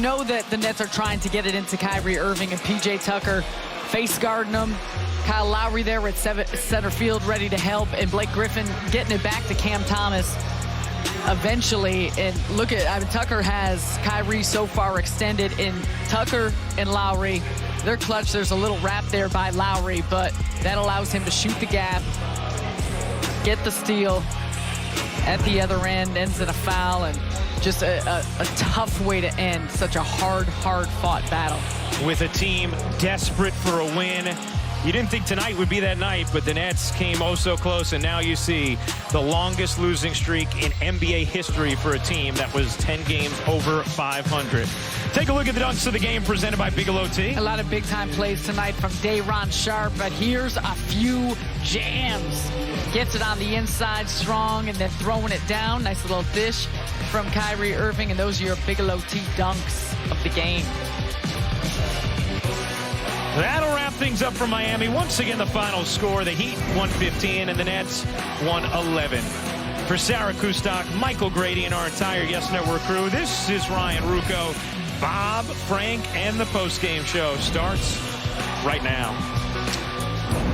know that the Nets are trying to get it into Kyrie Irving and P.J. Tucker face guarding them. Kyle Lowry there at center field ready to help, and Blake Griffin getting it back to Cam Thomas eventually. And look at, Tucker has Kyrie so far extended, in Tucker and Lowry. They're clutch. There's a little wrap there by Lowry, but that allows him to shoot the gap, get the steal at the other end, ends in a foul, and just a tough way to end such a hard-fought battle. With a team desperate for a win. You didn't think tonight would be that night, but the Nets came oh so close, and now you see the longest losing streak in NBA history for a team that was 10 games over 500. Take a look at the dunks of the game presented by Bigelow Tea. A lot of big-time plays tonight from Day'Ron Sharpe, but here's a few jams. Gets it on the inside strong and then throwing it down. Nice little dish from Kyrie Irving, and those are your Bigelow Tea dunks of the game. That'll wrap things up for Miami. Once again, the final score, the Heat 115 and the Nets 111. For Sarah Kustok, Michael Grady, and our entire Yes Network crew, this is Ryan Rucco. Bob, Frank, and the postgame show starts right now.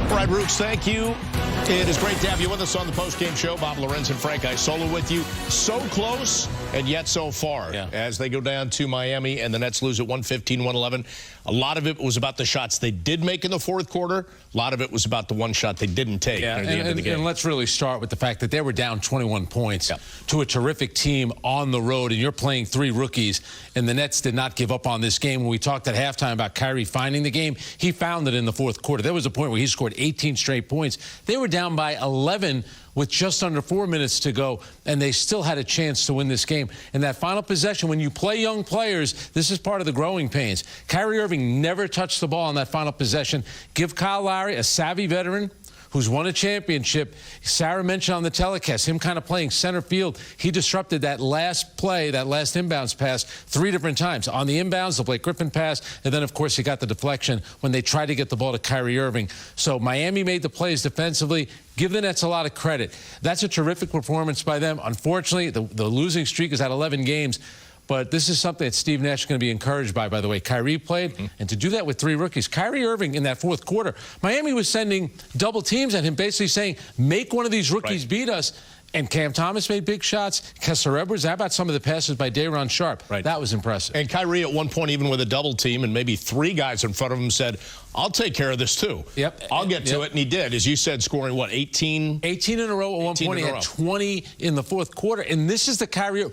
All right, Rooks, thank you. It is great to have you with us on the postgame show. Bob Lorenz and Frank Isola with you. So close and yet so far as they go down to Miami and the Nets lose at 115-111. A lot of it was about the shots they did make in the fourth quarter. A lot of it was about the one shot they didn't take near the end of the game. And let's really start with the fact that they were down 21 points to a terrific team on the road, and you're playing three rookies, and the Nets did not give up on this game. When we talked at halftime about Kyrie finding the game, he found it in the fourth quarter. There was a point where he scored 18 straight points. They were down by 11 with just under 4 minutes to go, and they still had a chance to win this game. And that final possession, when you play young players, this is part of the growing pains. Kyrie Irving never touched the ball on that final possession. Give Kyle Lowry, a savvy veteran who's won a championship. Sarah mentioned on the telecast, him kind of playing center field. He disrupted that last play, that last inbounds pass 3 different times. On the inbounds, the Blake Griffin pass, and then, of course, he got the deflection when they tried to get the ball to Kyrie Irving. So Miami made the plays defensively. Give the Nets a lot of credit. That's a terrific performance by them. Unfortunately, the losing streak is at 11 games. But this is something that Steve Nash is going to be encouraged by the way Kyrie played. And to do that with 3 rookies. Kyrie Irving in that fourth quarter, Miami was sending double teams at him, basically saying, make one of these rookies beat us. And Cam Thomas made big shots. Kessler Edwards, how about some of the passes by Day'Ron Sharpe? That was impressive. And Kyrie at one point, even with a double team and maybe 3 guys in front of him, said, I'll take care of this too. I'll get to it. And he did, as you said, scoring, what, 18? 18 in a row at one point. He had 20 in the fourth quarter. And this is the Kyrie.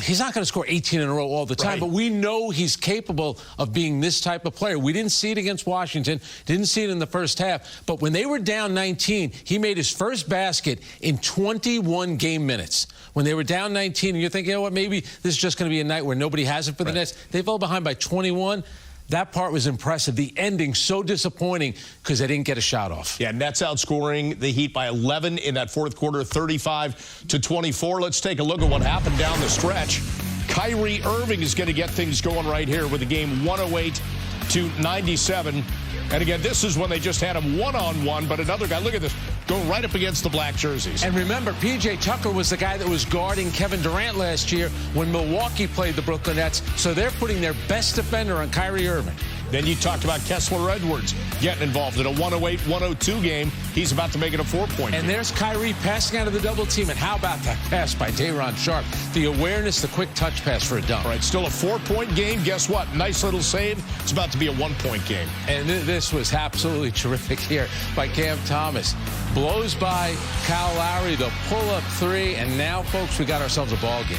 He's not going to score 18 in a row all the time, but we know he's capable of being this type of player. We didn't see it against Washington, didn't see it in the first half, but when they were down 19, he made his first basket in 21 game minutes. When they were down 19, and you're thinking, you know what, maybe this is just going to be a night where nobody has it for the Nets. They fell behind by 21. That part was impressive. The ending so disappointing because they didn't get a shot off. Yeah, Nets outscoring the Heat by 11 in that fourth quarter, 35-24. Let's take a look at what happened down the stretch. Kyrie Irving is going to get things going right here with the game 108-97. And again, this is when they just had him one-on-one, but another guy, look at this, going right up against the black jerseys. And remember, P.J. Tucker was the guy that was guarding Kevin Durant last year when Milwaukee played the Brooklyn Nets, so they're putting their best defender on Kyrie Irving. Then you talked about Kessler Edwards getting involved in a 108-102 game. He's about to make it a 4-point game. And there's Kyrie passing out of the double team. And how about that pass by Day'Ron Sharpe? The awareness, the quick touch pass for a dunk. All right, still a 4-point game. Guess what? Nice little save. It's about to be a 1-point game. And this was absolutely terrific here by Cam Thomas. Blows by Kyle Lowry, the pull-up 3. And now, folks, we got ourselves a ball game.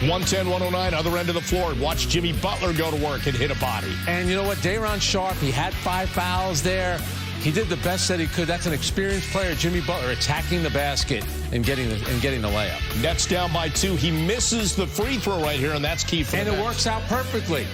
110-109, other end of the floor. Watch Jimmy Butler go to work and hit a body. And you know what? Day'Ron Sharpe, he had 5 fouls there. He did the best that he could. That's an experienced player, Jimmy Butler, attacking the basket and getting the layup. Nets down by 2. He misses the free throw right here, and that's key for And it works out perfectly.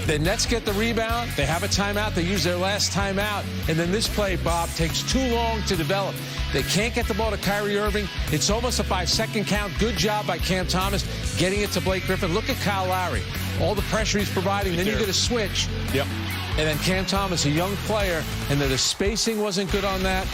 The Nets get the rebound. They have a timeout. They use their last timeout. And then this play, Bob, takes too long to develop. They can't get the ball to Kyrie Irving. It's almost a 5-second count. Good job by Cam Thomas getting it to Blake Griffin. Look at Kyle Lowry. All the pressure he's providing. Then you get a switch. Yep. And then Cam Thomas, a young player, and the spacing wasn't good on that.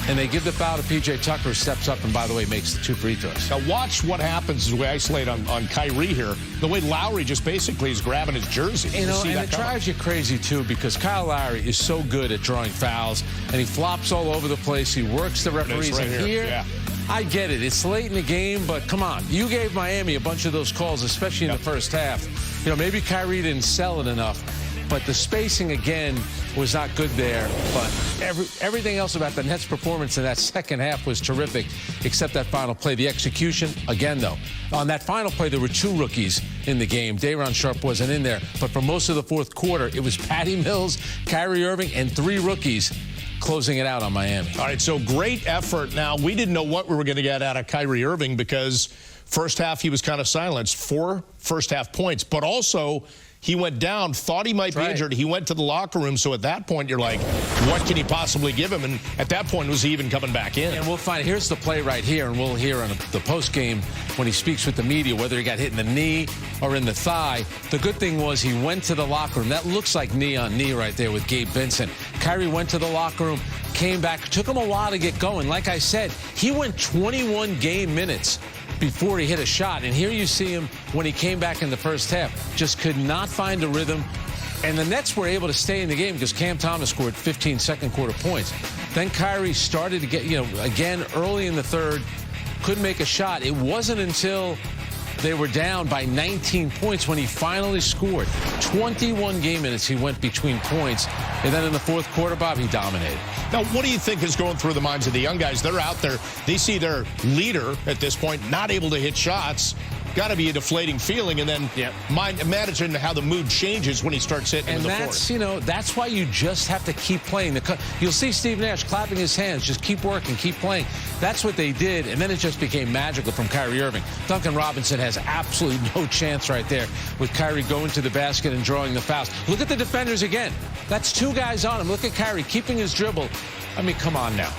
and they give the foul to P.J. Tucker, who steps up and, by the way, makes the 2 free throws. Now watch what happens as we isolate on Kyrie here. The way Lowry just basically is grabbing his jersey. You know, and it drives you crazy, too, because Kyle Lowry is so good at drawing fouls, and he flops all over the place. He works the referees. Right here, yeah. I get it. It's late in the game, but come on. You gave Miami a bunch of those calls, especially in the first half. You know, maybe Kyrie didn't sell it enough, but the spacing, again, was not good there. But everything else about the Nets' performance in that second half was terrific, except that final play. The execution, again, though, on that final play, there were 2 rookies in the game. Day'Ron Sharpe wasn't in there. But for most of the fourth quarter, it was Patty Mills, Kyrie Irving, and 3 rookies closing it out on Miami. All right, so great effort. Now, we didn't know what we were going to get out of Kyrie Irving because first half he was kind of silenced. 4 first-half points, but also he went down, thought he might be injured. He went to the locker room, so at that point you're like, what can he possibly give him? And at that point, was he even coming back in? And we'll find, here's the play right here, and we'll hear on the post-game when he speaks with the media, whether he got hit in the knee or in the thigh. The good thing was he went to the locker room. That looks like knee on knee right there with Gabe Vincent. Kyrie went to the locker room, came back, took him a while to get going. Like I said, he went 21 game minutes before he hit a shot. And here you see him when he came back in the first half. Just could not find a rhythm. And the Nets were able to stay in the game because Cam Thomas scored 15 second quarter points. Then Kyrie started to get, again, early in the third, couldn't make a shot. It wasn't until they were down by 19 points when he finally scored. 21 game minutes he went between points. And then in the fourth quarter, Bob, he dominated. Now, what do you think is going through the minds of the young guys? They're out there. They see their leader at this point not able to hit shots. Got to be a deflating feeling. And then imagine how the mood changes when he starts hitting in the fourth. And that's why you just have to keep playing. You'll see Steve Nash clapping his hands. Just keep working, keep playing. That's what they did. And then it just became magical from Kyrie Irving. Duncan Robinson has absolutely no chance right there with Kyrie going to the basket and drawing the fouls. Look at the defenders again. That's 2 guys on him. Look at Kyrie keeping his dribble. I mean, come on now.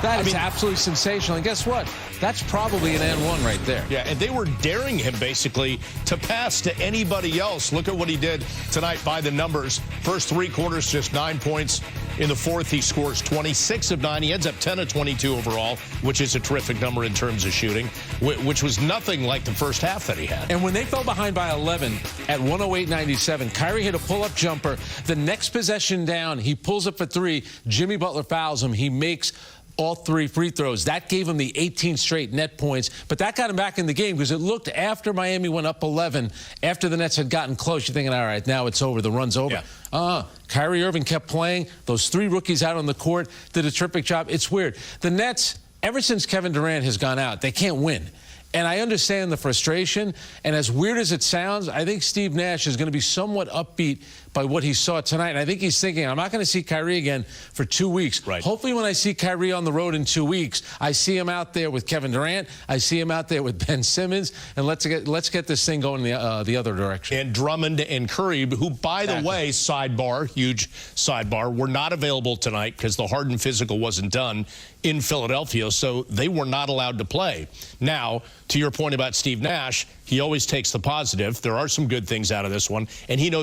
That is absolutely sensational. And guess what? That's probably an and one right there. Yeah, and they were daring him basically to pass to anybody else. Look at what he did tonight by the numbers. First 3 quarters, just 9 points. In the fourth, he scores 26 of 9. He ends up 10 of 22 overall, which is a terrific number in terms of shooting, which was nothing like the first half that he had. And when they fell behind by 11 at 108-97, Kyrie hit a pull-up jumper. The next possession down, he pulls up for 3. Jimmy Butler fouls him. He makes all 3 free throws. That gave him the 18 straight net points, but that got him back in the game because it looked after Miami went up 11, after the Nets had gotten close, you're thinking, all right, now it's over. The run's over. Kyrie Irving kept playing. Those 3 rookies out on the court did a terrific job. It's weird. The Nets, ever since Kevin Durant has gone out, they can't win. And I understand the frustration. And as weird as it sounds, I think Steve Nash is going to be somewhat upbeat by what he saw tonight. And I think he's thinking, I'm not going to see Kyrie again for 2 weeks. Right. Hopefully when I see Kyrie on the road in 2 weeks, I see him out there with Kevin Durant. I see him out there with Ben Simmons. And let's get this thing going the other direction. And Drummond and Curry, who, by the way, sidebar, huge sidebar, were not available tonight because the Harden physical wasn't done in Philadelphia, so they were not allowed to play. Now, to your point about Steve Nash, he always takes the positive. There are some good things out of this one, and he knows